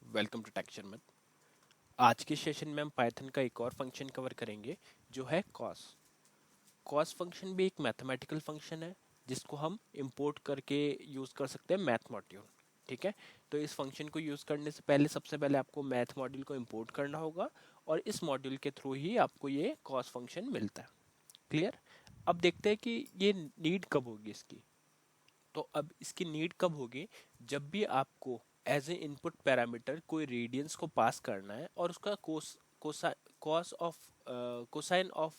Welcome to texture में। आज के सेशन में हम पाइथन का एक और फंक्शन कवर करेंगे जो है कॉस। कॉस फंक्शन भी एक मैथमेटिकल फंक्शन है जिसको हम इंपोर्ट करके यूज़ कर सकते हैं मैथ मॉड्यूल। ठीक है, तो इस फंक्शन को यूज़ करने से पहले सबसे पहले आपको मैथ मॉड्यूल को इंपोर्ट करना होगा और इस मॉड्यूल के थ्रू ही आपको ये कॉस फंक्शन मिलता है। क्लियर। अब देखते हैं कि ये नीड कब होगी इसकी। तो अब इसकी नीड कब होगी, जब भी आपको एज ए इनपुट पैरामीटर कोई रेडियंस को पास करना है और उसका cos of cosine of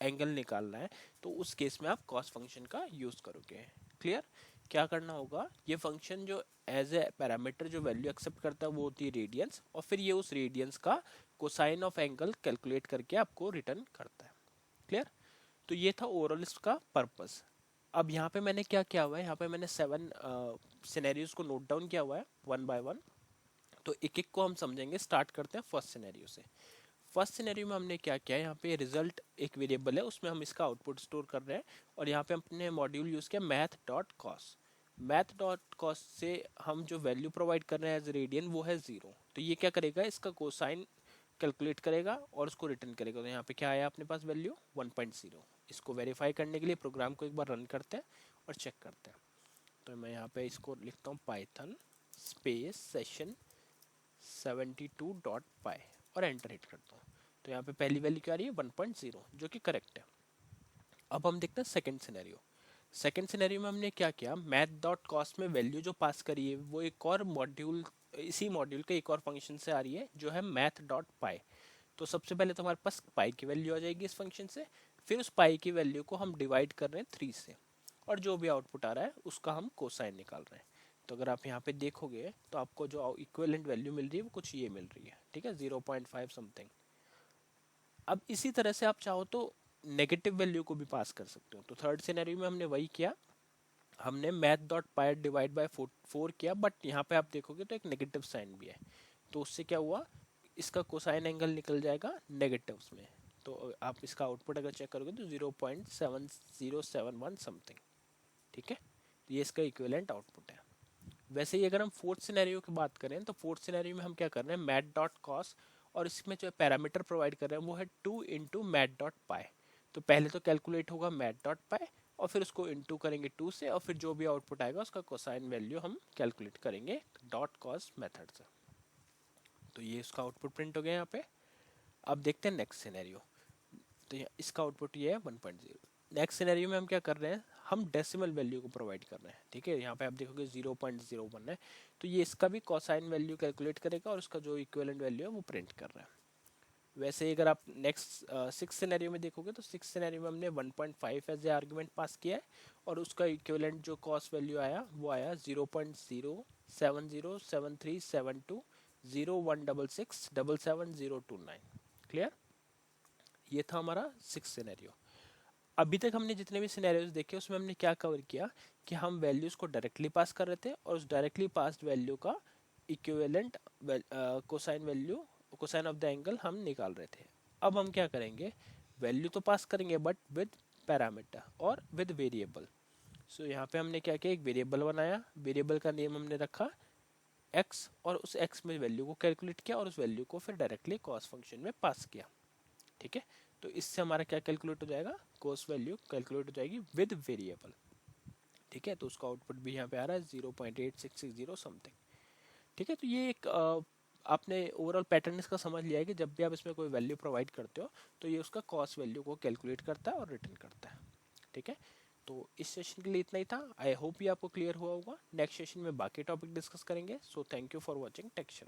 angle निकालना है, तो उस केस में आप कॉस फंक्शन का यूज करोगे। क्लियर। क्या करना होगा, ये फंक्शन जो एज ए पैरामीटर जो वैल्यू एक्सेप्ट करता है वो होती है रेडियंस, और फिर ये उस रेडियंस का कोसाइन ऑफ एंगल कैलकुलेट करके आपको रिटर्न करता है। क्लियर। तो ये था ओवरऑल इसका पर्पस। अब यहाँ पे मैंने क्या किया हुआ है, यहाँ पे मैंने 7 सिनेरियोज को नोट डाउन किया हुआ है वन बाय वन। तो एक एक को हम समझेंगे। स्टार्ट करते हैं फर्स्ट सिनेरियो से। फर्स्ट सिनेरियो में हमने क्या किया है, यहाँ पे रिजल्ट एक वेरिएबल है, उसमें हम इसका आउटपुट स्टोर कर रहे हैं और यहाँ पे हमने मॉड्यूल यूज़ किया math dot cos. Math dot cos से हम जो वैल्यू प्रोवाइड कर रहे हैं एज रेडियन वो है 0। तो ये क्या करेगा, इसका कोसाइन कैलकुलेट करेगा और उसको रिटर्न करेगा। तो यहाँ पे क्या आया अपने पास वैल्यू 1.0। इसको वेरीफाई करने के लिए प्रोग्राम को एक बार रन करते हैं और चेक करते हैं। तो मैं यहाँ पे इसको लिखता हूँ पाइथन स्पेस सेशन 72.py और एंटर हिट करता हूँ। तो यहाँ पे पहली वैल्यू क्या आ रही है 1.0, जो कि करेक्ट है। अब हम देखते हैं सेकंड सिनेरियो। सेकंड सिनेरियो में हमने क्या किया, मैथ डॉट कॉस्ट में वैल्यू जो पास करी है वो एक और मॉड्यूल, इसी मॉड्यूल के एक और फंक्शन से आ रही है जो है मैथ डॉट पाई। तो सबसे पहले तो हमारे पास पाई की वैल्यू आ जाएगी इस फंक्शन से, फिर उस पाई की वैल्यू को हम डिवाइड कर रहे हैं 3 से, और जो भी आउटपुट आ रहा है उसका हम कोसाइन निकाल रहे हैं। तो अगर आप यहाँ पे देखोगे तो आपको जो इक्विवेलेंट वैल्यू मिल रही है वो कुछ ये मिल रही है। ठीक है, 0.5 समथिंग। अब इसी तरह से आप चाहो तो नेगेटिव वैल्यू को भी पास कर सकते हो। तो थर्ड सिनेरियो में हमने वही किया, हमने math dot pi divide by 4 किया, बट यहाँ पे आप देखोगे तो एक नेगेटिव साइन भी है। तो उससे क्या हुआ, इसका कोसाइन एंगल निकल जाएगा नेगेटिव्स में। तो आप इसका आउटपुट अगर चेक करोगे तो 0.7071 समथिंग। ठीक है, तो ये इसका इक्विवेलेंट आउटपुट है। वैसे ही अगर हम फोर्थ सिनेरियो की बात करें तो फोर्थ सिनेरियो में हम क्या कर रहे हैं, मैथ डॉट कॉस, और इसमें जो पैरामीटर प्रोवाइड कर रहे हैं वो है 2 इंटू मैथ डॉट पाई। तो पहले तो कैलकुलेट होगा मैथ डॉट पाई और फिर उसको इंटू करेंगे 2 से, और फिर जो भी आउटपुट आएगा उसका कोसाइन वैल्यू हम कैलकुलेट करेंगे डॉट कॉस मेथड से। तो ये इसका आउटपुट प्रिंट हो गया यहाँ पे। अब देखते हैं नेक्स्ट सिनेरियो। तो इसका आउटपुट ये है 1.0। नेक्स्ट सिनेरियो में हम क्या कर रहे हैं, हम डेसिमल वैल्यू को प्रोवाइड कर रहे हैं। ठीक है, यहाँ पे आप देखोगे 0.01 है, तो ये इसका भी कोसाइन वैल्यू कैलकुलेट करेगा और उसका जो इक्विवेलेंट वैल्यू है वो प्रिंट कर रहा है। वैसे ही अगर आप नेक्स्ट सिक्स सिनेरियो में देखोगे तो सिक्स सिनेरियो में हमने 1.5 एज ए आर्ग्यूमेंट पास किया है और उसका इक्विवेलेंट जो कॉस्ट वैल्यू आया वो आया 0.07073720166777029। क्लियर। ये था हमारा सिक्स सिनेरियो। अभी तक हमने जितने भी सिनेरियोज देखे उसमें हमने क्या कवर किया कि हम वैल्यूज को डायरेक्टली पास कर रहे थे और उस डायरेक्टली पास्ड वैल्यू का equivalent cosine value, cosine of the angle हम निकाल रहे थे। अब हम क्या करेंगे, वैल्यू तो पास करेंगे बट विद पैरामीटर और विद वेरिएबल। सो यहाँ पे हमने क्या किया, एक वेरिएबल बनाया, वेरिएबल का नेम हमने रखा x, और उस x में वैल्यू को कैलकुलेट किया और उस वैल्यू को फिर डायरेक्टली कॉस फंक्शन में पास किया। ठीक है, तो इससे हमारा क्या कैलकुलेट हो जाएगा, कॉस वैल्यू कैलकुलेट हो जाएगी विद वेरिएबल। ठीक है, तो उसका आउटपुट भी यहाँ पे आ रहा है 0.8660 समथिंग। ठीक है, तो ये एक आपने ओवरऑल पैटर्न इसका समझ लिया है कि जब भी आप इसमें कोई वैल्यू प्रोवाइड करते हो तो ये उसका कॉस वैल्यू को कैलकुलेट करता है और रिटर्न करता है। ठीक है, तो इस सेशन के लिए इतना ही था। आई होप ये आपको क्लियर हुआ होगा। नेक्स्ट सेशन में बाकी टॉपिक डिस्कस करेंगे। So thank you for watching texture.